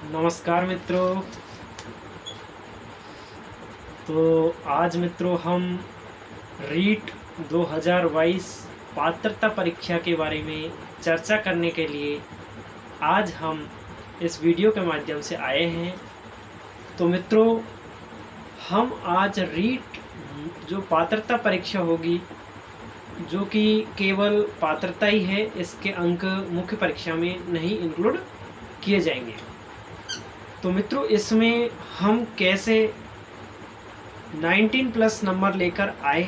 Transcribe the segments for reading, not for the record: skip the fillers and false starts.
नमस्कार मित्रों। तो आज मित्रों हम रीट 2022 पात्रता परीक्षा के बारे में चर्चा करने के लिए आज हम इस वीडियो के माध्यम से आए हैं। तो मित्रों हम आज रीट जो पात्रता परीक्षा होगी, जो कि केवल पात्रता ही है, इसके अंक मुख्य परीक्षा में नहीं इंक्लूड किए जाएंगे। तो मित्रों इसमें हम कैसे 19 प्लस नंबर लेकर आए,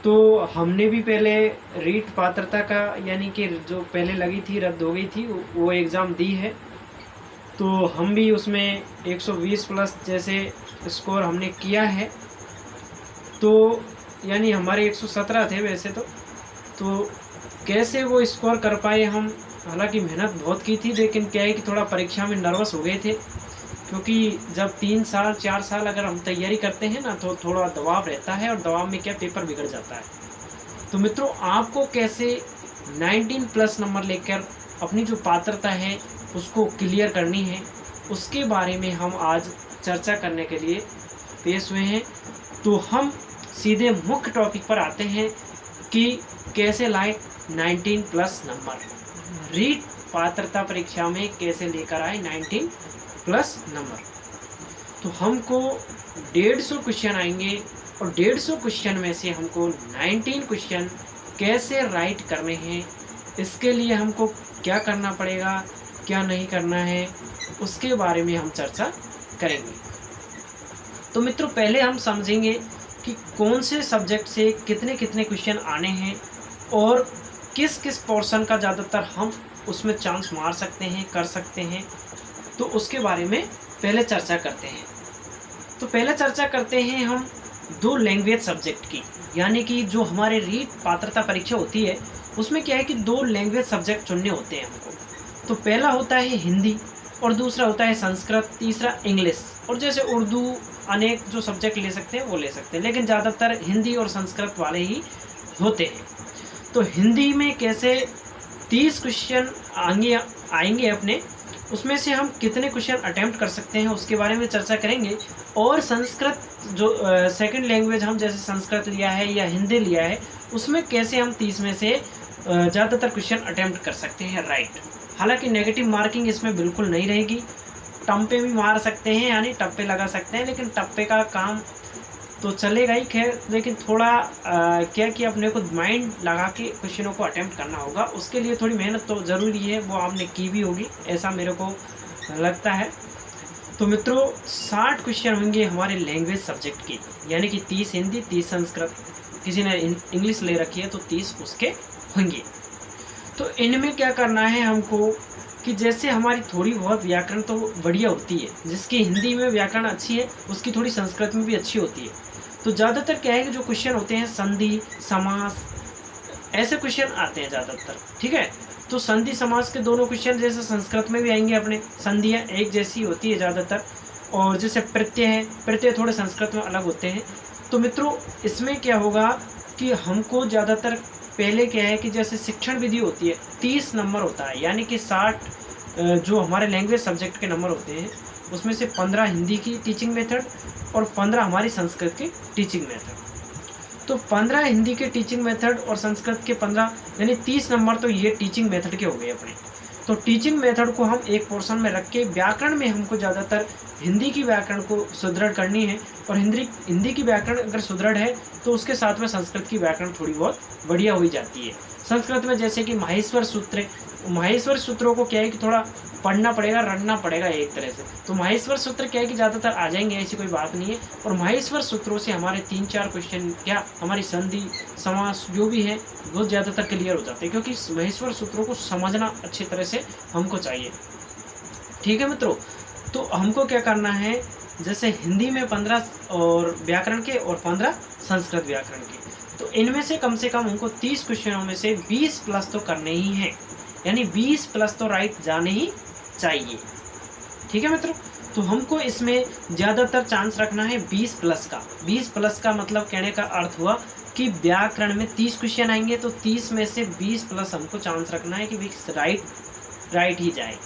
तो हमने भी पहले रीट पात्रता का यानी कि जो पहले लगी थी, रद्द हो गई थी, वो एग्ज़ाम दी है। तो हम भी उसमें 120 प्लस जैसे स्कोर हमने किया है। तो यानी हमारे 117 थे वैसे तो कैसे वो स्कोर कर पाए हम। हालांकि मेहनत बहुत की थी, लेकिन क्या है कि थोड़ा परीक्षा में नर्वस हो गए थे, क्योंकि जब 3 साल 4 साल अगर हम तैयारी करते हैं ना, तो थोड़ा दबाव रहता है, और दबाव में क्या पेपर बिगड़ जाता है। तो मित्रों आपको कैसे 19 प्लस नंबर लेकर अपनी जो पात्रता है उसको क्लियर करनी है, उसके बारे में हम आज चर्चा करने के लिए पेश हुए हैं। तो हम सीधे मुख्य टॉपिक पर आते हैं कि कैसे लाए 19 प्लस नंबर। रीट पात्रता परीक्षा में कैसे लेकर आए 19 प्लस नंबर। तो हमको 150 क्वेश्चन आएंगे, और 150 क्वेश्चन में से हमको 19 क्वेश्चन कैसे राइट करने हैं, इसके लिए हमको क्या करना पड़ेगा, क्या नहीं करना है, उसके बारे में हम चर्चा करेंगे। तो मित्रों पहले हम समझेंगे कि कौन से सब्जेक्ट से कितने कितने क्वेश्चन आने हैं, और किस किस पोर्शन का ज़्यादातर हम उसमें चांस मार सकते हैं, कर सकते हैं। तो उसके बारे में पहले चर्चा करते हैं। तो पहले चर्चा करते हैं हम 2 लैंग्वेज सब्जेक्ट की, यानी कि जो हमारे रीट पात्रता परीक्षा होती है उसमें क्या है कि 2 लैंग्वेज सब्जेक्ट चुनने होते हैं हमको। तो पहला होता है हिंदी, और दूसरा होता है संस्कृत, तीसरा इंग्लिश। और जैसे उर्दू अनेक जो सब्जेक्ट ले सकते हैं वो ले सकते हैं, लेकिन ज़्यादातर हिंदी और संस्कृत वाले ही होते हैं। तो हिंदी में कैसे 30 क्वेश्चन आएंगे अपने, उसमें से हम कितने क्वेश्चन अटेम्प्ट कर सकते हैं उसके बारे में चर्चा करेंगे। और संस्कृत जो सेकंड लैंग्वेज हम जैसे संस्कृत लिया है या हिंदी लिया है, उसमें कैसे हम 30 में से ज़्यादातर क्वेश्चन अटेम्प्ट कर सकते हैं राइट। हालांकि नेगेटिव मार्किंग इसमें बिल्कुल नहीं रहेगी, टप्पे भी मार सकते हैं, यानी टप्पे लगा सकते हैं, लेकिन टप्पे का काम तो चलेगा ही खैर, लेकिन थोड़ा क्या कि अपने को माइंड लगा के क्वेश्चनों को अटेम्प्ट करना होगा। उसके लिए थोड़ी मेहनत तो ज़रूरी है, वो आपने की भी होगी ऐसा मेरे को लगता है। तो मित्रों 60 क्वेश्चन होंगे हमारे लैंग्वेज सब्जेक्ट की, यानी कि 30 हिंदी, 30 संस्कृत, किसी ने इंग्लिश ले रखी है तो 30 उसके होंगे। तो इनमें क्या करना है हमको कि जैसे हमारी थोड़ी बहुत व्याकरण तो बढ़िया होती है, जिसकी हिंदी में व्याकरण अच्छी है उसकी थोड़ी संस्कृत में भी अच्छी होती है। तो ज़्यादातर क्या है कि जो क्वेश्चन होते हैं संधि समास, ऐसे क्वेश्चन आते हैं ज़्यादातर, ठीक है। तो संधि समास के दोनों क्वेश्चन जैसे संस्कृत में भी आएंगे अपने, संधियाँ एक जैसी होती है ज़्यादातर, और जैसे प्रत्यय है, प्रत्यय थोड़े संस्कृत में अलग होते हैं। तो मित्रों इसमें क्या होगा कि हमको ज़्यादातर पहले क्या है कि जैसे शिक्षण विधि होती है 30 नंबर होता है, यानी कि 60 जो हमारे लैंग्वेज सब्जेक्ट के नंबर होते हैं, उसमें से 15 हिंदी की टीचिंग मेथड और 15 हमारी संस्कृत की टीचिंग मेथड। तो 15 हिंदी के टीचिंग मेथड और संस्कृत के 15, यानी 30 नंबर तो ये टीचिंग मेथड के हो गए अपने। तो टीचिंग मेथड को हम एक पोर्शन में रख के व्याकरण में हमको ज़्यादातर हिंदी की व्याकरण को सुदृढ़ करनी है, और हिंदी की व्याकरण अगर सुदृढ़ है तो उसके साथ में संस्कृत की व्याकरण थोड़ी बहुत बढ़िया हो जाती है। संस्कृत में जैसे कि माहेश्वर सूत्र, माहेश्वर सूत्रों को क्या है कि थोड़ा पढ़ना पड़ेगा, रटना पड़ेगा एक तरह से। तो माहेश्वर सूत्र क्या है कि ज़्यादातर आ जाएंगे, ऐसी कोई बात नहीं है। और माहेश्वर सूत्रों से हमारे 3-4 क्वेश्चन क्या हमारी संधि समास जो भी है वो ज़्यादातर क्लियर हो जाते हैं, क्योंकि माहेश्वर सूत्रों को समझना अच्छी तरह से हमको चाहिए, ठीक है मित्रों। तो हमको क्या करना है, जैसे हिंदी में 15 और व्याकरण के और 15 संस्कृत व्याकरण के, तो इनमें से कम हमको 30 क्वेश्चनों में से 20 प्लस तो करने ही हैं, यानी 20 प्लस तो राइट जाने ही चाहिए, ठीक है मित्रों। तो हमको इसमें ज़्यादातर चांस रखना है 20 प्लस का। 20 प्लस का मतलब कहने का अर्थ हुआ कि व्याकरण में 30 क्वेश्चन आएंगे, तो 30 में से 20 प्लस हमको चांस रखना है कि राइट ही जाए।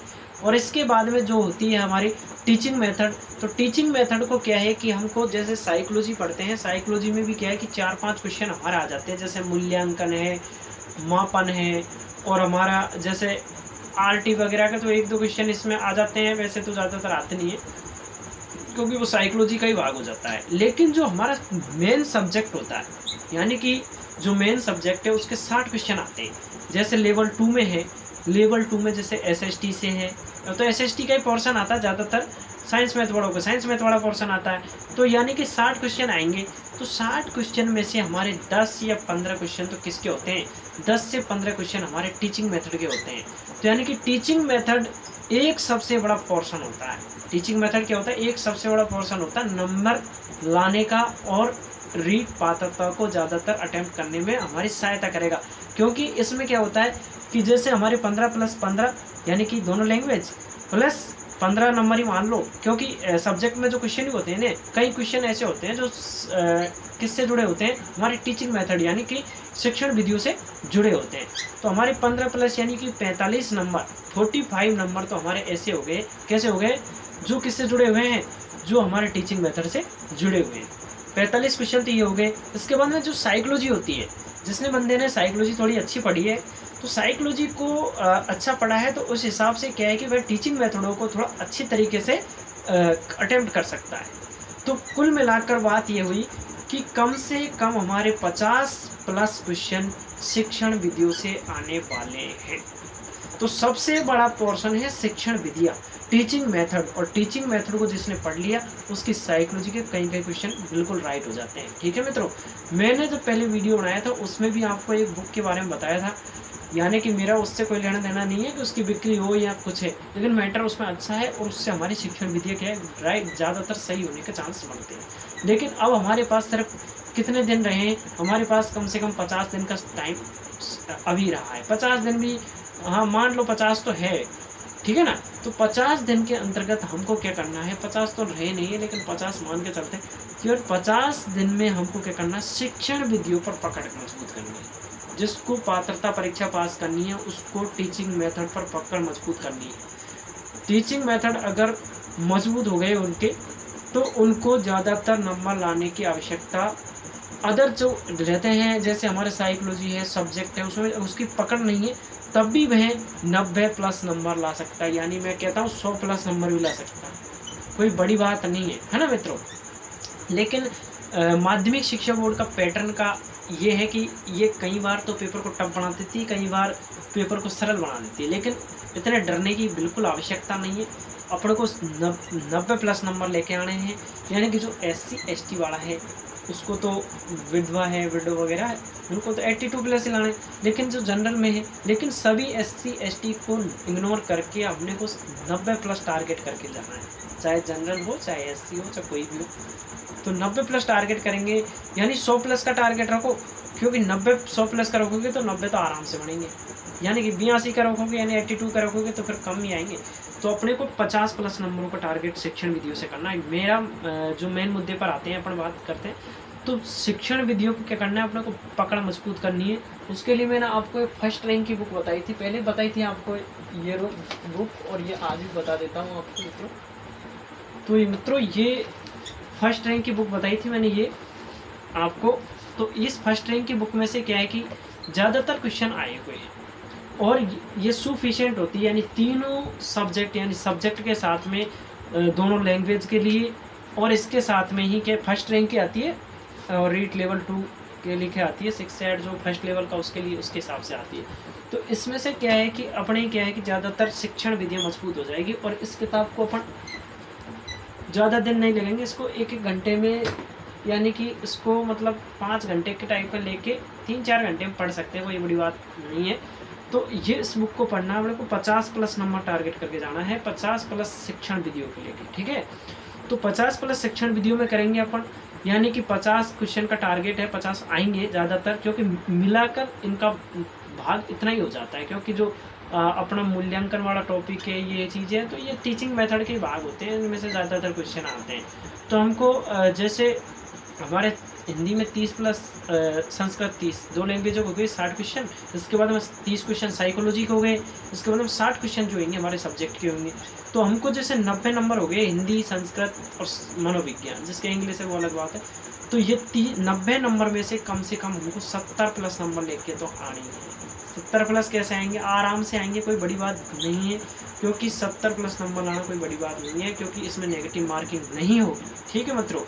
और इसके बाद में जो होती है हमारी टीचिंग मेथड। तो टीचिंग मेथड को क्या है कि हमको जैसे साइकोलॉजी पढ़ते हैं, साइकोलॉजी में भी क्या है कि 4-5 क्वेश्चन हमारे आ जाते हैं, जैसे मूल्यांकन है, मापन है, और हमारा जैसे आरटी वगैरह का तो 1-2 क्वेश्चन इसमें आ जाते हैं, वैसे तो ज़्यादातर आते नहीं है क्योंकि वो साइकोलॉजी का ही भाग हो जाता है। लेकिन जो हमारा मेन सब्जेक्ट होता है, यानी कि जो मेन सब्जेक्ट है उसके 60 क्वेश्चन आते हैं। जैसे लेवल 2 में है, लेवल 2 में जैसे एसएसटी से है, तो एसएसटी का ही पोर्शन आता है ज़्यादातर, साइंस मैथ वालों को साइंस मैथ वाला पोर्शन आता है। तो यानी कि 60 क्वेश्चन आएंगे, तो 60 क्वेश्चन में से हमारे 10 या 15 क्वेश्चन तो किसके होते हैं, 10 से 15 क्वेश्चन हमारे टीचिंग मेथड के होते हैं। तो यानी कि टीचिंग मेथड एक सबसे बड़ा पोर्शन होता है। टीचिंग मेथड क्या होता है, एक सबसे बड़ा पोर्शन होता है नंबर लाने का, और रीड पात्रता को ज़्यादातर अटेम्प्ट करने में हमारी सहायता करेगा। क्योंकि इसमें क्या होता है कि जैसे हमारे 15+15 यानी कि दोनों लैंग्वेज प्लस 15 नंबर ही मान लो, क्योंकि सब्जेक्ट में जो क्वेश्चन होते हैं ना, कई क्वेश्चन ऐसे होते हैं जो किससे जुड़े होते हैं, हमारी टीचिंग मेथड यानी कि शिक्षण विधियों से जुड़े होते हैं। तो हमारे 15+ यानी कि 45 नंबर, 45 नंबर तो हमारे ऐसे हो गए, कैसे हो गए, जो किससे जुड़े हुए हैं, जो हमारे टीचिंग मेथड से जुड़े हुए हैं। 45 क्वेश्चन तो ये हो गए। इसके बाद में जो साइकोलॉजी होती है, जिसने बंदे ने साइकोलॉजी थोड़ी अच्छी पढ़ी है, तो साइकोलॉजी को अच्छा पढ़ा है, तो उस हिसाब से क्या है कि वह टीचिंग मेथडों को थोड़ा अच्छी तरीके से अटेम्प्ट कर सकता है। तो कुल मिलाकर बात ये हुई कि कम से कम हमारे 50+ क्वेश्चन शिक्षण विधियों से आने वाले हैं। तो सबसे बड़ा पोर्शन है शिक्षण विधियाँ, टीचिंग मेथड, और टीचिंग मेथड को जिसने पढ़ लिया उसकी साइकोलॉजी के कई क्वेश्चन बिल्कुल राइट हो जाते हैं। ठीक है मित्रों, मैंने जो पहले वीडियो बनाया था उसमें भी आपको एक बुक के बारे में बताया था, यानी कि मेरा उससे कोई लेना देना नहीं है कि उसकी बिक्री हो या कुछ है, लेकिन मैटर उसमें अच्छा है और उससे हमारी शिक्षण विधियाँ क्या है, राइट, ज़्यादातर सही होने के चांस बनते हैं। लेकिन अब हमारे पास सिर्फ कितने दिन रहे, हमारे पास कम से कम 50 दिन का टाइम अभी रहा है। 50 दिन भी, हाँ मान लो 50 तो है, ठीक है ना। तो 50 दिन के अंतर्गत हमको क्या करना है, 50 तो रहे नहीं है लेकिन 50 मान के चलते हैं कि और 50 दिन में हमको क्या करना है, शिक्षण विधियों पर पकड़ मजबूत करनी है। जिसको पात्रता परीक्षा पास करनी है उसको टीचिंग मेथड पर पकड़ मजबूत करनी है। टीचिंग मेथड अगर मजबूत हो गए उनके, तो उनको ज़्यादातर नंबर लाने की आवश्यकता, अदर जो रहते हैं जैसे हमारे साइकोलॉजी है, सब्जेक्ट है, उसमें उसकी पकड़ नहीं है, तब भी वह 90+ नंबर ला सकता है, यानी मैं कहता हूँ 100+ नंबर भी ला सकता है, कोई बड़ी बात नहीं है ना मित्रों। लेकिन माध्यमिक शिक्षा बोर्ड का पैटर्न का ये है कि ये कई बार तो पेपर को टफ बना देती है, कई बार पेपर को सरल बना देती है, लेकिन इतने डरने की बिल्कुल आवश्यकता नहीं है। अपने को 90+ नंबर लेके आने हैं, यानी कि जो SC ST वाला है उसको तो, विधवा है, विडो वगैरह है, उनको तो 82+ ही लाने, लेकिन जो जनरल में है, लेकिन सभी SC ST को इग्नोर करके अपने को 90+ टारगेट करके जाना है, चाहे जनरल हो, चाहे SC हो, चाहे कोई भी हो। तो 90+ टारगेट करेंगे, यानी 100+ का टारगेट रखो, क्योंकि 100+ का रखोगे तो 90 तो आराम से बनेंगे, यानी कि 82 का रखोगे यानी 82 का रखोगे तो फिर कम ही आएंगे। तो अपने को 50+ नंबरों का टारगेट शिक्षण विधियों से करना है। मेरा जो मेन मुद्दे पर आते हैं अपन बात करते हैं, तो शिक्षण विधियों को क्या करना है, अपने को पकड़ मजबूत करनी है। उसके लिए मैंने आपको एक फर्स्ट रैंक की बुक बताई थी, पहले बताई थी आपको ये बुक, और ये आज भी बता देता हूँ आपको मित्रों। तो ये मित्रों, ये फर्स्ट रैंक की बुक बताई थी मैंने ये आपको। तो इस फर्स्ट रैंक की बुक में से क्या है कि ज़्यादातर क्वेश्चन आए हुए हैं, और ये सफिशिएंट होती है, यानी तीनों सब्जेक्ट, यानी सब्जेक्ट के साथ में दोनों लैंग्वेज के लिए, और इसके साथ में ही क्या फर्स्ट रैंक की आती है, और रीट लेवल 2 के लिए क्या आती है, 6 से 8 जो फर्स्ट लेवल का उसके लिए उसके हिसाब से आती है। तो इसमें से क्या है कि अपने क्या है कि ज़्यादातर शिक्षण विधियाँ मजबूत हो जाएगी, और इस किताब को अपन ज़्यादा दिन नहीं लगेंगे, इसको 1-1 घंटे में, यानी कि इसको मतलब 5 घंटे के टाइप पर लेके 3-4 घंटे में पढ़ सकते हैं, कोई बड़ी बात नहीं है। तो ये इस बुक को पढ़ना है, अपने को 50+ नंबर टारगेट करके जाना है, 50+ शिक्षण विधियों के लेके, ठीक है। तो 50+ शिक्षण विधियों में करेंगे अपन, यानी कि 50 क्वेश्चन का टारगेट है, 50 आएंगे ज़्यादातर, क्योंकि मिलाकर इनका भाग इतना ही हो जाता है, क्योंकि जो अपना मूल्यांकन वाला टॉपिक है, ये चीज़ें हैं, तो ये टीचिंग मेथड के भाग होते हैं, इनमें से ज़्यादातर क्वेश्चन आते हैं। तो हमको जैसे हमारे हिंदी में 30 प्लस संस्कृत 30, 2 लैंग्वेजों हो गई 60 क्वेश्चन। इसके बाद में 30 क्वेश्चन साइकोलॉजी के हो गए। इसके बाद में 60 क्वेश्चन जो होंगे हमारे सब्जेक्ट के होंगे। तो हमको जैसे 90 नंबर हो गए हिंदी, संस्कृत और मनोविज्ञान, जिसके इंग्लिश है वो अलग बात है। तो ये 90 नंबर में से कम हमको 70 प्लस नंबर लेके तो आने हैं। 70 प्लस कैसे आएंगे? आराम से आएंगे, कोई बड़ी बात नहीं है, क्योंकि 70 प्लस नंबर लाना कोई बड़ी बात नहीं है, क्योंकि इसमें नेगेटिव मार्किंग नहीं होगी। ठीक है मित्रों।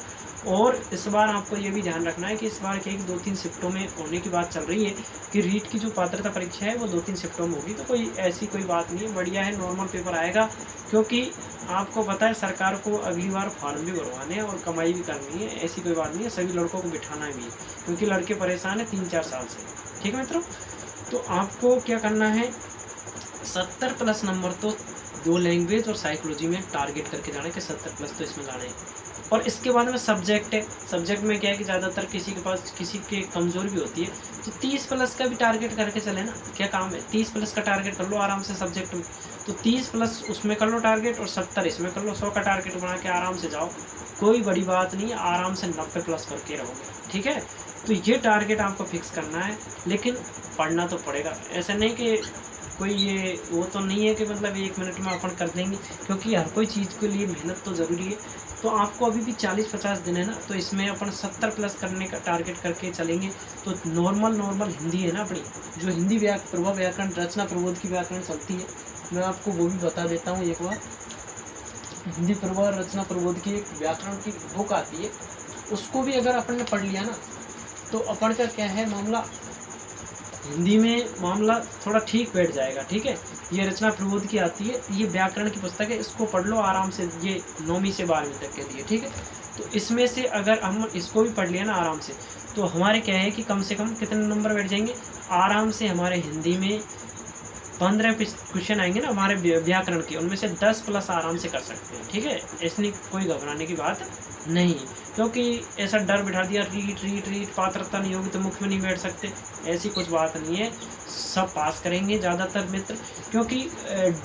और इस बार आपको ये भी ध्यान रखना है कि इस बार क्या 2-3 शिफ्टों में होने की बात चल रही है कि रीट की जो पात्रता परीक्षा है वो 2-3 शिफ्टों में होगी। तो कोई ऐसी कोई बात नहीं है, बढ़िया है, नॉर्मल पेपर आएगा। क्योंकि आपको पता है सरकार को अगली बार फॉर्म भी भरवाने हैं और कमाई भी करनी है, ऐसी कोई बात नहीं है, सभी लड़कों को बिठाना भी है, क्योंकि लड़के परेशान हैं 3-4 साल से। ठीक है मित्रों। तो आपको क्या करना है, 70 प्लस नंबर तो 2 लैंग्वेज और साइकोलॉजी में टारगेट करके जाना है कि 70 प्लस तो इसमें लाना है। और इसके बाद में सब्जेक्ट है। सब्जेक्ट में क्या है कि ज़्यादातर किसी के पास किसी के कमज़ोर भी होती है, तो 30 प्लस का भी टारगेट करके चले ना, क्या काम है, 30 प्लस का टारगेट कर लो आराम से सब्जेक्ट में। तो 30 प्लस उसमें कर लो टारगेट और 70 इसमें कर लो, 100 का टारगेट बना के आराम से जाओ, कोई बड़ी बात नहीं है, आराम से 90 प्लस करके रहोगे। ठीक है। तो ये टारगेट आपको फिक्स करना है, लेकिन पढ़ना तो पड़ेगा। ऐसा नहीं कि कोई ये वो तो नहीं है कि मतलब 1 मिनट में अपन कर देंगे, क्योंकि हर कोई चीज़ के लिए मेहनत तो ज़रूरी है। तो आपको अभी भी 40-50 दिन है ना, तो इसमें अपन 70 प्लस करने का टारगेट करके चलेंगे। तो नॉर्मल हिंदी है ना अपनी, जो हिंदी प्रभा व्याकरण, रचना प्रबोध की व्याकरण चलती है, मैं आपको वो भी बता देता हूँ एक बार। हिंदी प्रभा रचना प्रबोध की एक व्याकरण की बुक आती है, उसको भी अगर अपन ने पढ़ लिया ना, तो अपन का क्या है मामला, हिंदी में मामला थोड़ा ठीक बैठ जाएगा। ठीक है। ये रचना प्रबोध की आती है, ये व्याकरण की पुस्तक है, इसको पढ़ लो आराम से, ये 9वीं से 12वीं तक के लिए। ठीक है। तो इसमें से अगर हम इसको भी पढ़ लिया ना आराम से, तो हमारे क्या है कि कम से कम कितने नंबर बैठ जाएंगे आराम से, हमारे हिंदी में 15 क्वेश्चन आएंगे ना हमारे व्याकरण के, उनमें से 10 प्लस आराम से कर सकते हैं। ठीक है। इसमें कोई घबराने की बात नहीं, क्योंकि ऐसा डर बिठा दिया रीट पात्रता नहीं होगी तो मुख्य में नहीं बैठ सकते, ऐसी कुछ बात नहीं है, सब पास करेंगे ज़्यादातर मित्र। क्योंकि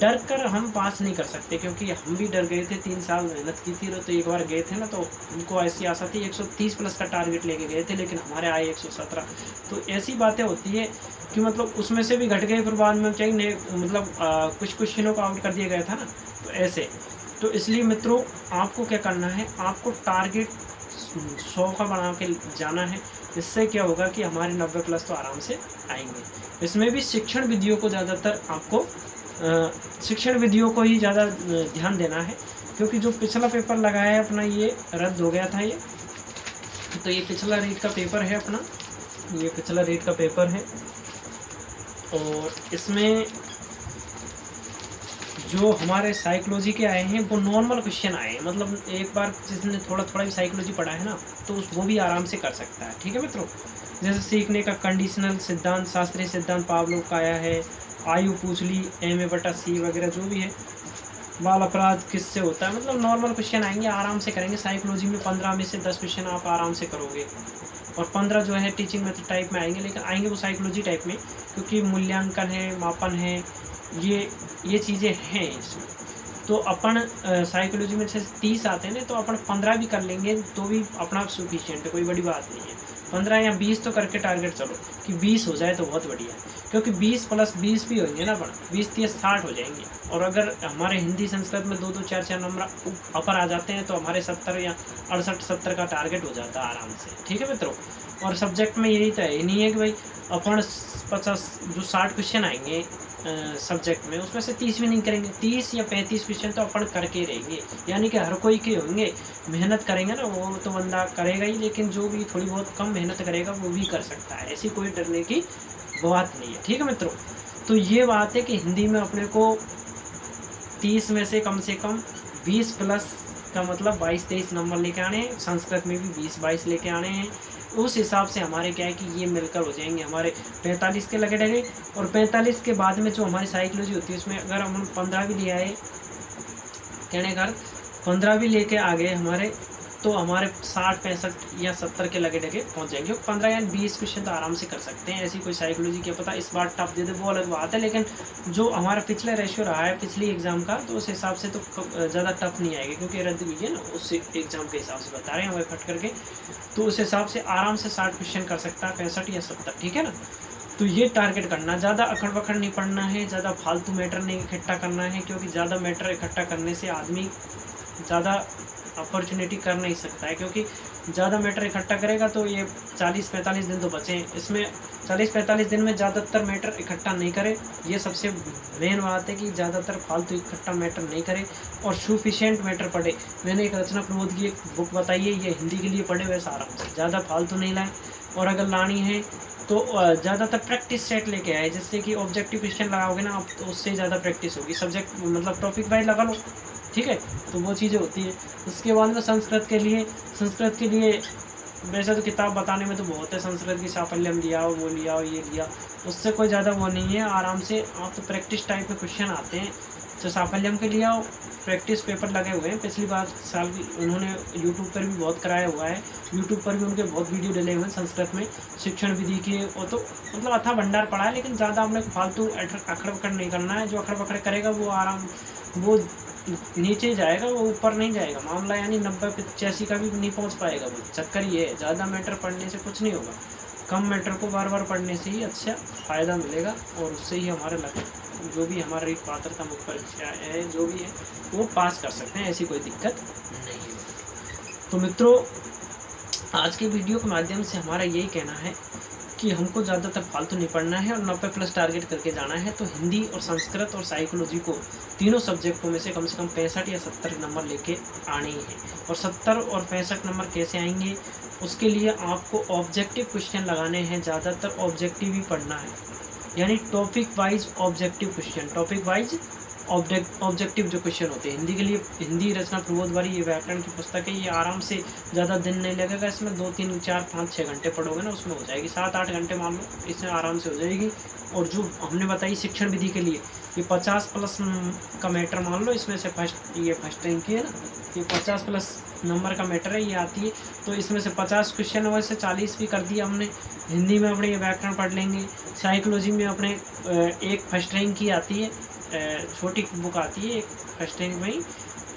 डर कर हम पास नहीं कर सकते, क्योंकि हम भी डर गए थे, 3 साल मेहनत की थी, तो एक बार गए थे ना, तो हमको ऐसी आशा थी 130 प्लस का टारगेट लेके गए थे, लेकिन हमारे आए 117। तो ऐसी बातें होती है कि मतलब उसमें से भी घट गए, फिर बाद में चाहिए मतलब कुछ क्वेश्चनों को आउट कर दिया गया था ना, तो ऐसे। तो इसलिए मित्रों आपको क्या करना है, आपको टारगेट 100 का बना के जाना है। इससे क्या होगा कि हमारे 90 प्लस तो आराम से आएंगे। इसमें भी शिक्षण विधियों को ज़्यादातर आपको शिक्षण विधियों को ही ज़्यादा ध्यान देना है, क्योंकि जो पिछला पेपर लगा है अपना ये रद्द हो गया था ये, तो ये पिछला रीट का पेपर है अपना, ये पिछला रीट का पेपर है। और इसमें जो हमारे साइकोलॉजी के आए हैं वो नॉर्मल क्वेश्चन आए हैं, मतलब एक बार जिसने थोड़ा भी साइकोलॉजी पढ़ा है ना, तो वो भी आराम से कर सकता है। ठीक है मित्रों। जैसे सीखने का कंडीशनल सिद्धांत, शास्त्रीय सिद्धांत पावलोव का आया है, आयु पूछ ली, MA/C वगैरह जो भी है, बाल अपराध किससे होता है, मतलब नॉर्मल क्वेश्चन आएंगे, आराम से करेंगे। साइकोलॉजी में 15 में से 10 क्वेश्चन आप आराम से करोगे, और 15 जो है टीचिंग मेथड टाइप में आएंगे, लेकिन आएंगे वो साइकोलॉजी टाइप में, क्योंकि मूल्यांकन है, मापन है, ये चीज़ें हैं इसमें। तो अपन साइकोलॉजी में 30 आते हैं ना, तो अपन 15 भी कर लेंगे तो भी अपना सफिशिएंट है, कोई बड़ी बात नहीं है। 15 या 20 तो करके टारगेट चलो कि 20 हो जाए तो बहुत बढ़िया है, क्योंकि 20 प्लस 20 भी होंगे ना अपन, 20-30 60 हो जाएंगे। और अगर हमारे हिंदी संस्कृत में 2-2 4-4 नंबर अपर आ जाते हैं, तो हमारे 70 या 68-70 का टारगेट हो जाता है आराम से। ठीक है मित्रों। और सब्जेक्ट में यही तो है, नहीं है कि भाई अपन 50 जो 60 क्वेश्चन आएंगे सब्जेक्ट में, उसमें से 30 भी नहीं करेंगे, 30 या 35 क्वेश्चन तो अपन करके रहेंगे, यानी कि हर कोई के होंगे। मेहनत करेंगे ना वो तो बंदा करेगा ही, लेकिन जो भी थोड़ी बहुत कम मेहनत करेगा वो भी कर सकता है, ऐसी कोई डरने की बात नहीं है। ठीक है मित्रों। तो ये बात है कि हिंदी में अपने को 30 में से कम 20 प्लस का मतलब 22-23 नंबर लेके आने हैं, संस्कृत में भी 20-22 लेके आने हैं। उस हिसाब से हमारे क्या है कि ये मिलकर हो जाएंगे हमारे 45 के लगे डगे। और 45 के बाद में जो हमारी साइकोलॉजी होती है उसमें अगर हम 15 भी ले आए, कहने का 15 भी लेके आ गए हमारे, तो हमारे 60, 65 या 70 के लगे डगे पहुंच जाएंगे। 15 या 20 क्वेश्चन तो आराम से कर सकते हैं। ऐसी कोई साइकोलॉजी क्या पता इस बार टफ दे दे, वो अलग बात है, लेकिन जो हमारा पिछला रेशियो रहा है पिछली एग्जाम का, तो उस हिसाब से तो ज़्यादा टफ नहीं आएगी, क्योंकि रद्द हुई है ना, उस एग्जाम के हिसाब से बता रहे हैं हम इकट्ठ करके। तो उस हिसाब से आराम से 60 क्वेश्चन कर सकता है, 65 या 70, ठीक है ना। तो ये टारगेट करना, ज़्यादा अखड़ बखड़ नहीं पढ़ना है, ज़्यादा फालतू मैटर नहीं इकट्ठा करना है, क्योंकि ज़्यादा मैटर इकट्ठा करने से आदमी ज़्यादा अपॉर्चुनिटी कर नहीं सकता है, क्योंकि ज़्यादा मैटर इकट्ठा करेगा तो ये 40-45 दिन तो बचे हैं, इसमें 40-45 दिन में ज़्यादातर मैटर इकट्ठा नहीं करे। ये सबसे मेन बात है कि ज़्यादातर फालतू इकट्ठा मैटर नहीं करे और सफिशिएंट मैटर पढ़े। मैंने एक रचना प्रबोध की एक बुक बताई है, ये हिंदी के लिए पढ़े, वैसा आराम से, ज़्यादा फालतू नहीं लाएँ। और अगर लानी है तो ज़्यादातर प्रैक्टिस सेट लेके आए, जिससे कि ऑब्जेक्टिव क्वेश्चन लगाओगे ना आप, तो उससे ज़्यादा प्रैक्टिस होगी। सब्जेक्ट मतलब टॉपिक वाइज लगा लो, ठीक है, तो वो चीज़ें होती है। उसके बाद में संस्कृत के लिए वैसे तो किताब बताने में तो बहुत है, संस्कृत की साफल्यम लिया हो, वो लिया हो, ये लिया, उससे कोई ज़्यादा वो नहीं है। आराम से आप तो प्रैक्टिस टाइप में क्वेश्चन आते हैं, तो साफल्यम के लिए आओ, प्रैक्टिस पेपर लगे हुए हैं, पिछली बार साल भी उन्होंने यूट्यूब पर भी बहुत कराया हुआ है, यूट्यूब पर भी उनके बहुत वीडियो डले हुए हैं संस्कृत में, शिक्षण विधि के, वो तो मतलब अथा भंडार पड़ा है। लेकिन ज़्यादा हमने फालतू अखड़ बखड़ नहीं करना है, जो अखड़ बखड़ करेगा वो नीचे जाएगा, वो ऊपर नहीं जाएगा मामला, यानी 90-85 का भी नहीं पहुंच पाएगा। वो चक्कर ये है, ज़्यादा मैटर पढ़ने से कुछ नहीं होगा, कम मैटर को बार बार पढ़ने से ही अच्छा फ़ायदा मिलेगा, और उससे ही हमारे लक्ष्य जो भी हमारा एक पात्रता मुख्य परीक्षा है जो भी है वो पास कर सकते हैं, ऐसी कोई दिक्कत नहीं है। तो मित्रों, आज के वीडियो के माध्यम से हमारा यही कहना है कि हमको ज़्यादातर फालतू नहीं पढ़ना है और 90+ टारगेट करके जाना है। तो हिंदी और संस्कृत और साइकोलॉजी को, तीनों सब्जेक्टों में से कम 65 या 70 नंबर लेके आने ही हैं। और 70 और 65 नंबर कैसे आएंगे, उसके लिए आपको ऑब्जेक्टिव क्वेश्चन लगाने हैं, ज़्यादातर ऑब्जेक्टिव ही पढ़ना है, यानी topic wise objective question, topic wise objective जो क्वेश्चन होते हैं। हिंदी के लिए हिंदी रचना प्रबोध वाली ये व्याकरण की पुस्तक है, ये आराम से ज़्यादा दिन नहीं लगेगा, इसमें 2, 3, 4, 5, 6 घंटे पढ़ोगे ना, उसमें हो जाएगी, 7-8 घंटे मान लो, इसमें आराम से हो जाएगी। और जो हमने बताई शिक्षण विधि के लिए, ये 50+ का मैटर मान लो, इसमें से फर्स्ट रैंक की है ना, ये 50+ नंबर का मैटर है, ये आती है, तो इसमें से 50 क्वेश्चन वैसे 40 भी कर दिया हमने। हिंदी में अपने ये व्याकरण पढ़ लेंगे, साइकोलॉजी में अपने एक फर्स्ट रैंक की आती है, छोटी बुक आती है एक फर्स्ट रैंक में ही,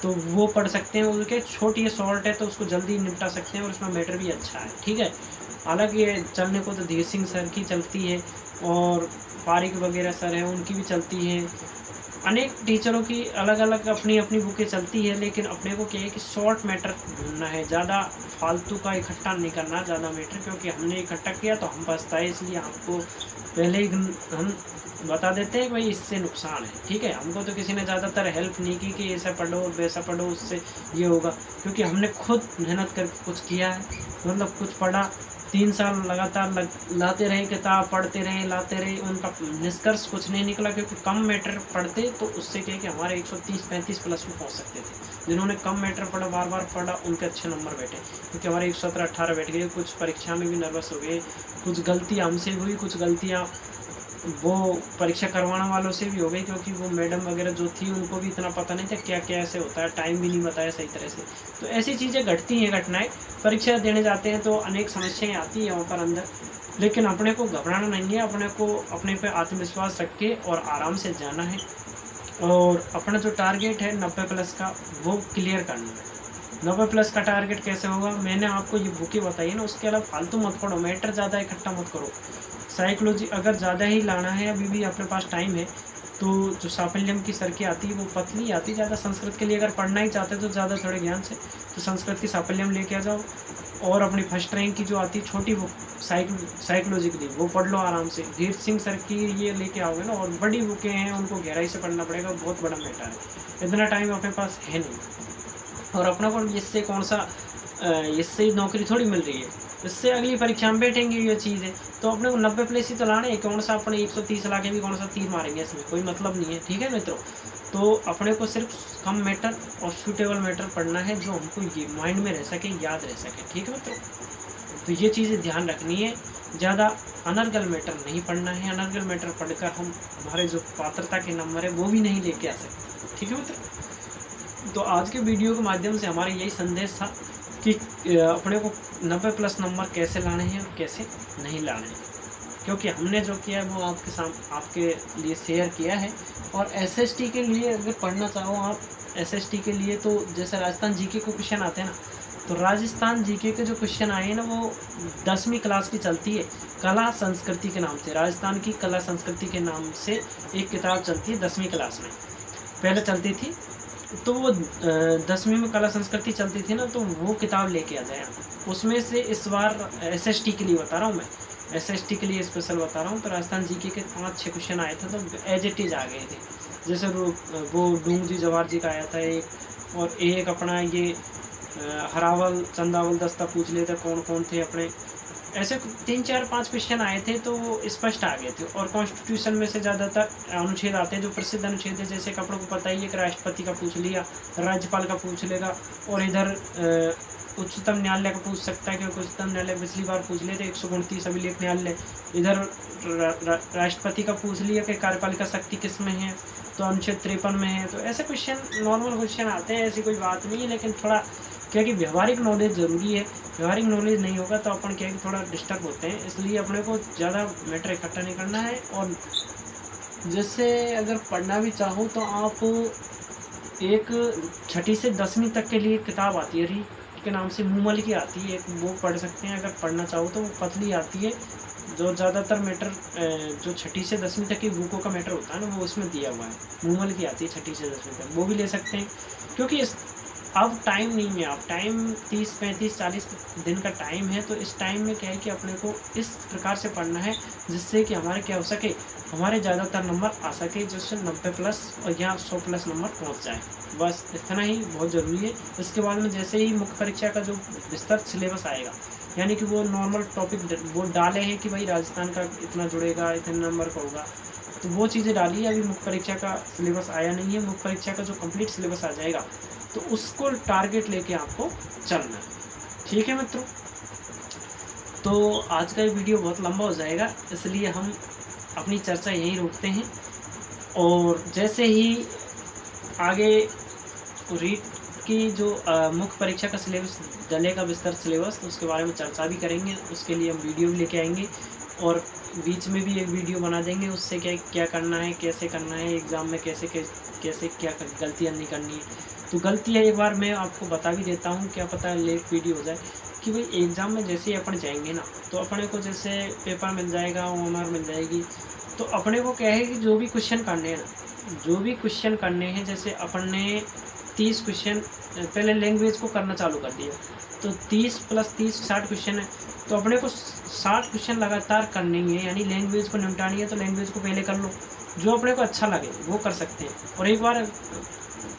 तो वो पढ़ सकते हैं, उनके छोटी है, शॉर्ट है, तो उसको जल्दी निपटा सकते हैं, और उसमें मैटर भी अच्छा है, ठीक है। हालांकि ये चलने को तो धीर सिंह सर की चलती है, और पारिक वगैरह सर हैं उनकी भी चलती है, अनेक टीचरों की अलग अलग अपनी अपनी बुकें चलती है, लेकिन अपने को क्या है कि शॉर्ट मैटर ढूंढना है, ज़्यादा फालतू का इकट्ठा नहीं करना ज़्यादा मैटर, क्योंकि हमने इकट्ठा किया तो हम पछताए, इसलिए हमको पहले ही हम बता देते हैं भाई इससे नुकसान है, ठीक है। हमको तो किसी ने ज़्यादातर हेल्प नहीं की कि ऐसा पढ़ो वैसा पढ़ो उससे ये होगा, क्योंकि हमने खुद मेहनत करके कुछ किया है, मतलब कुछ पढ़ा, 3 साल लगातार लाते रहे किताब, पढ़ते रहे, लाते रहे, उनका निष्कर्ष कुछ नहीं निकला, क्योंकि कम मैटर पढ़ते तो उससे क्या कि हमारे 130-35+ में पहुंच सकते थे। जिन्होंने कम मैटर पढ़ा, बार बार पढ़ा, उनके अच्छे नंबर बैठे, क्योंकि हमारे 117-18 बैठ गए। कुछ परीक्षा में भी नर्वस हो गए, कुछ गलतियाँ हमसे हुई, कुछ गलतियाँ वो परीक्षा करवाने वालों से भी हो गई, क्योंकि वो मैडम वगैरह जो थी उनको भी इतना पता नहीं था क्या क्या ऐसे होता है, टाइम भी नहीं बताया सही तरह से। तो ऐसी चीज़ें घटती हैं, घटनाएं, परीक्षा देने जाते हैं तो अनेक समस्याएं आती हैं वहाँ पर अंदर, लेकिन अपने को घबराना नहीं है, अपने को अपने पे आत्मविश्वास रख के और आराम से जाना है, और अपना जो टारगेट है 90+ का वो क्लियर करना है। 90+ का टारगेट कैसे होगा, मैंने आपको ये बुकें बताई है ना, उसके अलावा फालतू मत पढ़ो, मैटर ज़्यादा इकट्ठा मत करो। साइकोलॉजी अगर ज़्यादा ही लाना है, अभी भी अपने पास टाइम है, तो जो साफल्यम की सर की आती है वो पतली आती है ज़्यादा। संस्कृत के लिए अगर पढ़ना ही चाहते तो ज़्यादा थोड़े ज्ञान से, तो संस्कृत की साफल्यम लेके आ जाओ, और अपनी फर्स्ट रैंक की जो आती है छोटी बुक साइकोलॉजी के लिए वो पढ़ लो आराम से। धीर सिंह सर की ये लेके आओगे ना, और बड़ी बुकें हैं उनको गहराई से पढ़ना पड़ेगा, बहुत बड़ा मैटर है, इतना टाइम अपने पास है नहीं। और अपना को इससे कौन सा इससे नौकरी थोड़ी मिल रही है, इससे अगली परीक्षा में बैठेंगे ये चीज़ है, तो अपने को 90+ ही तो लाने हैं, कौन सा अपने 130 ला के भी कौन सा तीर मारेंगे, इसमें कोई मतलब नहीं है, ठीक है मित्रों। तो अपने को सिर्फ कम मैटर और सूटेबल मैटर पढ़ना है, जो हमको ये माइंड में रह सके, याद रह सके, ठीक है मित्रों। तो ये चीज़ें ध्यान रखनी है, ज़्यादा अनर्गल मैटर नहीं पढ़ना है, अनर्गल मैटर पढ़कर हम हमारे जो पात्रता के नंबर है वो भी नहीं लेके आ सकते, ठीक है मित्रों। तो आज के वीडियो के माध्यम से हमारा यही संदेश था कि अपने को 90+ नंबर कैसे लाने हैं और कैसे नहीं लाने हैं, क्योंकि हमने जो किया है वो आपके लिए शेयर किया है। और एसएसटी के लिए अगर पढ़ना चाहो आप एसएसटी के लिए, तो जैसे राजस्थान जीके को क्वेश्चन आते हैं ना, तो राजस्थान जीके के जो क्वेश्चन आए हैं ना वो 10वीं क्लास की चलती है, कला संस्कृति के नाम से। राजस्थान की कला संस्कृति के नाम से एक किताब चलती है 10वीं क्लास में, पहले चलती थी। तो वो 10वीं में कला संस्कृति चलती थी ना, तो वो किताब लेके आ जाए। उसमें से इस बार एसएसटी के लिए बता रहा हूँ मैं, एसएसटी के लिए स्पेशल बता रहा हूँ। तो राजस्थान जीके के 5-6 क्वेश्चन आए थे, तो एज इट इज आ गए थे। जैसे वो डूंग जी जवाहर जी का आया था एक, और एक अपना ये हरावल चंदावल दस्ता पूछ लेते कौन कौन थे अपने, ऐसे 3-4-5 क्वेश्चन आए थे, तो वो स्पष्ट आ गए थे। और कॉन्स्टिट्यूशन में से ज़्यादातर अनुच्छेद आते हैं जो प्रसिद्ध अनुच्छेद है, जैसे कपड़ों को पता ही है कि राष्ट्रपति का पूछ लिया, राज्यपाल का पूछ लेगा, और इधर उच्चतम न्यायालय का पूछ सकता है, क्योंकि उच्चतम न्यायालय पिछली बार पूछ लिए थे 129 अभिलेख न्यायालय। इधर राष्ट्रपति का पूछ लिया कि कार्यपालिका शक्ति किस में है, तो अनुच्छेद 53 में है। तो ऐसे क्वेश्चन नॉर्मल क्वेश्चन आते हैं, ऐसी कोई बात नहीं है। लेकिन थोड़ा क्या कि व्यवहारिक नॉलेज ज़रूरी है, व्यवहारिक नॉलेज नहीं होगा तो अपन क्या कि थोड़ा डिस्टर्ब होते हैं। इसलिए अपने को ज़्यादा मैटर इकट्ठा नहीं करना है। और जैसे अगर पढ़ना भी चाहो तो आप एक 6ठी से 10वीं तक के लिए किताब आती है, रीट के नाम से, मूमल की आती है, एक वो पढ़ सकते हैं अगर पढ़ना चाहो तो। वो पतली आती है, जो ज़्यादातर मैटर जो 6ठी से 10वीं तक की बुकों का मैटर होता है ना, वो उसमें दिया हुआ है। मूमल की आती है 6ठी से 10वीं तक, वो भी ले सकते हैं। क्योंकि अब टाइम नहीं है, अब टाइम 30, 35, 40 दिन का टाइम है। तो इस टाइम में क्या है कि अपने को इस प्रकार से पढ़ना है जिससे कि हमारे क्या हो सके, हमारे ज़्यादातर नंबर आ सके, जिससे 90+ और या 100+ नंबर पहुंच जाए। बस इतना ही बहुत ज़रूरी है। इसके बाद में जैसे ही मुख्य परीक्षा का जो विस्तृत सिलेबस आएगा, यानी कि वो नॉर्मल टॉपिक वो डाले हैं कि भाई राजस्थान का इतना जुड़ेगा, इतने नंबर का होगा, तो वो चीज़ें डाली है। अभी मुख्य परीक्षा का सिलेबस आया नहीं है। मुख्य परीक्षा का जो कंप्लीट सिलेबस आ जाएगा तो उसको टारगेट लेके आपको चलना है। ठीक है मित्रों, तो आज का ये वीडियो बहुत लंबा हो जाएगा, इसलिए हम अपनी चर्चा यहीं रोकते हैं। और जैसे ही आगे रीट की जो मुख्य परीक्षा का सिलेबस डलेगा, विस्तृत सिलेबस, तो उसके बारे में चर्चा भी करेंगे। उसके लिए हम वीडियो भी लेके आएंगे और बीच में भी एक वीडियो बना देंगे, उससे क्या करना है, कैसे करना है एग्ज़ाम में, कैसे क्या गलतियाँ नहीं करनी है। तो गलती है, एक बार मैं आपको बता भी देता हूँ, क्या पता लेट वीडियो हो जाए, कि भाई एग्ज़ाम में जैसे ही अपन जाएंगे ना, तो अपने को जैसे पेपर मिल जाएगा, ऑनर मिल जाएगी, तो अपने को क्या है कि जो भी क्वेश्चन करने हैं ना, जो भी क्वेश्चन करने हैं, जैसे अपन ने 30 क्वेश्चन पहले लैंग्वेज को करना चालू कर दिया, तो 30 + 30 60 क्वेश्चन है, तो अपने को 60 क्वेश्चन लगातार करनी है, यानी लैंग्वेज को निपटानी है। तो लैंग्वेज को पहले कर लो, जो अपने को अच्छा लगे वो कर सकते हैं। और एक बार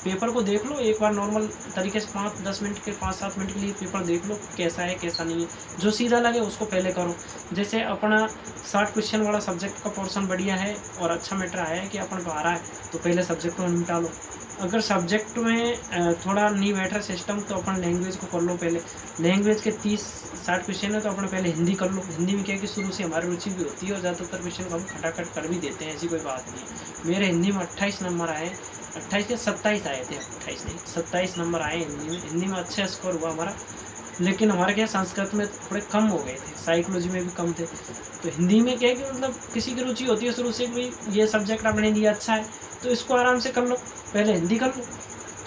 पेपर को देख लो, एक बार नॉर्मल तरीके से 5-10 मिनट के 5-7 मिनट के लिए पेपर देख लो, कैसा है कैसा नहीं है, जो सीधा लगे उसको पहले करो। जैसे अपना 60 क्वेश्चन वाला सब्जेक्ट का पोर्शन बढ़िया है और अच्छा मैटर आया है कि अपन को आ रहा है, तो पहले सब्जेक्ट को निपटा लो। अगर सब्जेक्ट में थोड़ा नहीं बैठ रहा सिस्टम, तो अपन लैंग्वेज को कर लो पहले। लैंग्वेज के 30-60 क्वेश्चन है, तो अपन पहले हिंदी कर लो। हिंदी में क्या है कि शुरू से हमारी रुचि भी होती है और ज़्यादातर क्वेश्चन को हम खटाखट कर भी देते हैं, ऐसी कोई बात नहीं। मेरे हिंदी में 28 नंबर आए, 28 के 27 आए थे, 28 नहीं 27 नंबर आए हिंदी में। हिंदी में अच्छा स्कोर हुआ हमारा, लेकिन हमारे क्या संस्कृत में थोड़े कम हो गए थे, साइकोलॉजी में भी कम थे। तो हिंदी में क्या है कि मतलब किसी की रुचि होती है शुरू से, भी ये सब्जेक्ट आपने लिया अच्छा है तो इसको आराम से कर लो, पहले हिंदी कर लो।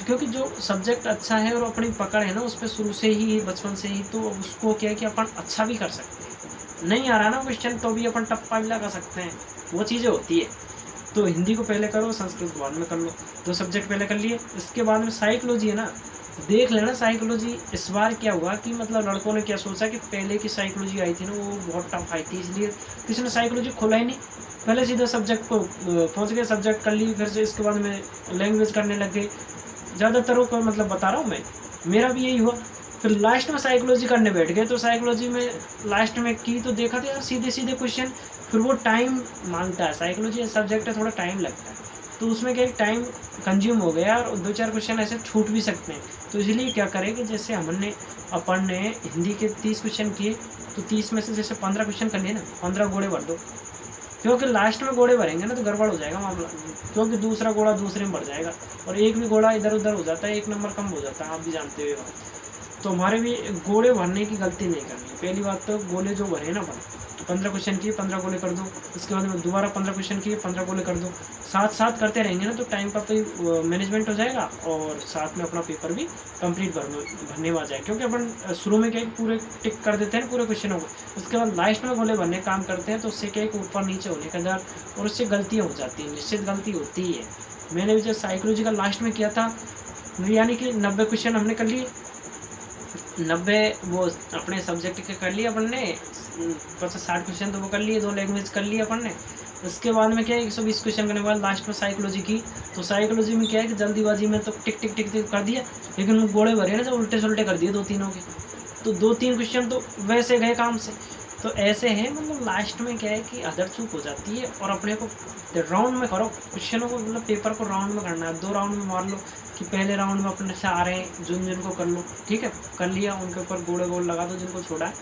क्योंकि जो सब्जेक्ट अच्छा है और अपनी पकड़ है ना उस पर शुरू से ही, बचपन से ही, तो उसको क्या है कि अपन अच्छा भी कर सकते हैं। नहीं आ रहा ना क्वेश्चन तो भी अपन टप्पा भी लगा सकते हैं, वो चीज़ें होती है। तो हिंदी को पहले करो, संस्कृत बाद में कर लो। 2 सब्जेक्ट पहले कर लिए। इसके बाद में साइकोलॉजी है ना, देख लेना साइकोलॉजी इस बार क्या हुआ कि मतलब लड़कों ने क्या सोचा कि पहले की साइकोलॉजी आई थी ना वो बहुत टफ आई थी, इसलिए किसी ने साइकोलॉजी खोला ही नहीं, पहले सीधा सब्जेक्ट को पहुँच गए, सब्जेक्ट कर ली, फिर से इसके बाद में लैंग्वेज करने लग गए। ज़्यादातरों को मतलब बता रहा हूँ मैं, मेरा भी यही हुआ। फिर लास्ट में साइकोलॉजी करने बैठ गए, तो साइकोलॉजी में लास्ट में की तो देखा था यार सीधे सीधे क्वेश्चन, फिर वो टाइम मांगता है। साइकोलॉजी सब्जेक्ट है, थोड़ा टाइम लगता है, तो उसमें क्या टाइम कंज्यूम हो गया और 2-4 क्वेश्चन ऐसे छूट भी सकते हैं। तो इसलिए क्या करें कि जैसे अपन ने हिंदी के 30 क्वेश्चन किए, तो 30 में से जैसे 15 क्वेश्चन कर लिए ना, 15 गोड़े भर दो, क्योंकि लास्ट में गोड़े भरेंगे ना तो गड़बड़ हो जाएगा मामला, क्योंकि दूसरा गोड़ा दूसरे में बढ़ जाएगा और एक भी गोड़ा इधर उधर हो जाता है, 1 नंबर कम हो जाता है, आप भी जानते हो ये बात। तो हमारे भी गोले भरने की गलती नहीं करनी। पहली बात तो गोले जो भरे ना अपन 15 क्वेश्चन किए 15 गोले कर दो, उसके बाद में दोबारा 15 क्वेश्चन किए 15 गोले कर दो, साथ साथ करते रहेंगे ना तो टाइम का तो मैनेजमेंट हो जाएगा और साथ में अपना पेपर भी कंप्लीट भरने में आ जाएगा। क्योंकि अपन शुरू में क्या पूरे टिक कर देते हैं पूरे क्वेश्चनों को, उसके बाद लास्ट में गोले भरने काम करते हैं तो उससे क्या ऊपर नीचे होने का डर और उससे गलतियाँ हो जाती हैं, निश्चित गलती होती ही है। मैंने भी जो साइकोलॉजी का लास्ट में किया था, यानी कि 90 क्वेश्चन हमने कर लिए, 90 वो अपने सब्जेक्ट के कर लिए अपन ने, 50-60 क्वेश्चन तो वो कर लिए, 2 लैंग्वेज कर लिए अपन ने। उसके बाद में क्या है 120 क्वेश्चन करने के बाद लास्ट में साइकोलॉजी की। तो साइकोलॉजी में क्या है कि जल्दीबाजी में तो टिक टिक टिक टिक कर दिया, लेकिन वो गोले भरे ना जो उल्टे सुल्टे कर दिए 2-3 के, तो 2-3 क्वेश्चन तो वैसे गए काम से। तो ऐसे है, मतलब लास्ट में क्या है कि अदर चूक हो जाती है और अपने को राउंड में करो क्वेश्चनों को, मतलब पेपर को राउंड में करना है। 2 राउंड में मार लो कि पहले राउंड में अपने से आ रहे हैं जिनको कर लो, ठीक है, कर लिया, उनके ऊपर गोले गोल लगा दो जिनको छोड़ा है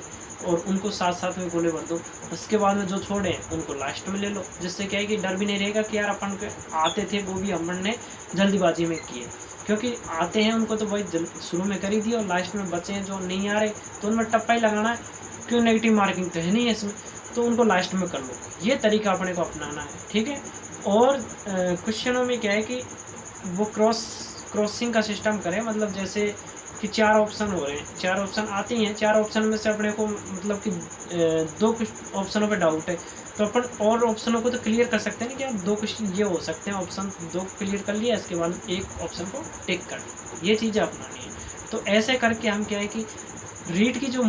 और उनको साथ साथ में गोले भर दो। उसके बाद में जो छोड़े हैं उनको लास्ट में ले लो, जिससे क्या है कि डर भी नहीं रहेगा कि यार अपन के आते थे वो भी हमने जल्दीबाजी में किए। क्योंकि आते हैं उनको तो भाई शुरू में कर ही दिया और लास्ट में बचे हैं जो नहीं आ रहे तो उनमें टप्पा ही लगाना है, क्यों नेगेटिव मार्किंग तो है नहीं है इसमें, तो उनको लास्ट में कर लो। ये तरीका अपने को अपनाना है, ठीक है। और क्वेश्चनों में क्या है कि वो क्रॉसिंग का सिस्टम करें, मतलब जैसे कि 4 ऑप्शन हो रहे हैं, 4 ऑप्शन आते हैं, 4 ऑप्शन में से अपने को मतलब कि 2 ऑप्शनों पे डाउट है तो अपन और ऑप्शनों को तो क्लियर कर सकते हैं ना कि आप 2 क्वेश्चन ये हो सकते हैं, ऑप्शन 2 क्लियर कर लिया, इसके बाद एक ऑप्शन को टिक कर, ये चीज़ें अपनानी है। तो ऐसे करके हम क्या है कि रीट की जो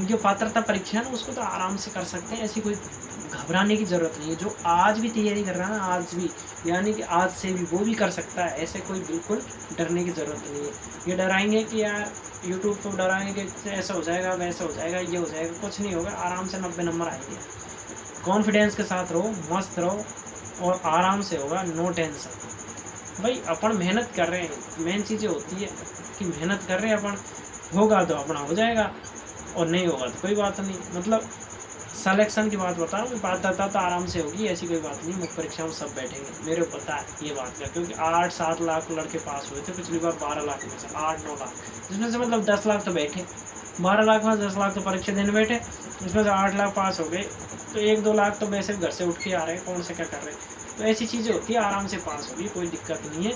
जो पात्रता परीक्षा है ना उसको तो आराम से कर सकते हैं, ऐसी कोई घबराने की ज़रूरत नहीं है। जो आज भी तैयारी कर रहा है ना, आज भी यानी कि आज से भी वो भी कर सकता है, ऐसे कोई बिल्कुल डरने की ज़रूरत नहीं है। ये डराएंगे कि यार यूट्यूब पर डराएंगे कि ऐसा हो जाएगा वैसा हो जाएगा ये हो जाएगा, कुछ नहीं होगा, आराम से 90 नंबर आएंगे। कॉन्फिडेंस के साथ रहो, मस्त रहो और आराम से होगा, नो टेंशन। भाई अपन मेहनत कर रहे हैं, मेन चीज़ें होती है कि मेहनत कर रहे हैं अपन, होगा तो अपना हो जाएगा और नहीं होगा तो कोई बात नहीं। मतलब सिलेक्शन की बात बता रहा हूँ, पात्रता तो आराम से होगी, ऐसी कोई बात नहीं। मुख्य परीक्षा में सब बैठेंगे, मेरे को पता है ये बात का, क्योंकि 8-7 लाख लड़के पास हुए थे पिछली बार, 12 लाख में से 8-9 लाख, जिसमें से मतलब 10 लाख तो बैठे, 12 लाख में 10 लाख तो परीक्षा देने बैठे, उसमें से 8 लाख पास हो गए, तो 1-2 लाख तो वैसे घर से उठ के आ रहे हैं, कौन से क्या कर रहे हैं। तो ऐसी चीज़ें होती है, आराम से पास होगी, कोई दिक्कत नहीं है।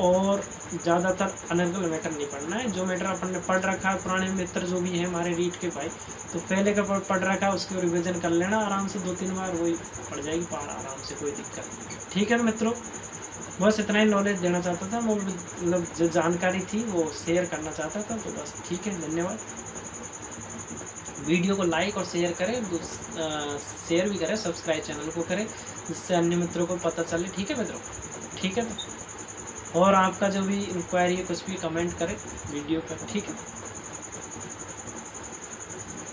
और ज़्यादातर अनर्गल मैटर नहीं पढ़ना है, जो मैटर अपन ने पढ़ रखा है, पुराने मित्र जो भी है हमारे रीट के भाई, तो पहले का पढ़ रखा है उसको रिवीजन कर लेना आराम से, 2-3 बार वही पढ़ जाएगी पार आराम से, कोई दिक्कत नहीं। ठीक है मित्रों, बस इतना ही नॉलेज देना चाहता था, वो मतलब जो जानकारी थी वो शेयर करना चाहता था, तो बस ठीक है, धन्यवाद। वीडियो को लाइक और शेयर करें, शेयर भी करें, सब्सक्राइब चैनल को करें, जिससे अन्य मित्रों को पता चले। ठीक है मित्रों, ठीक है। और आपका जो भी इंक्वायरी है कुछ भी कमेंट करें वीडियो पर, ठीक है।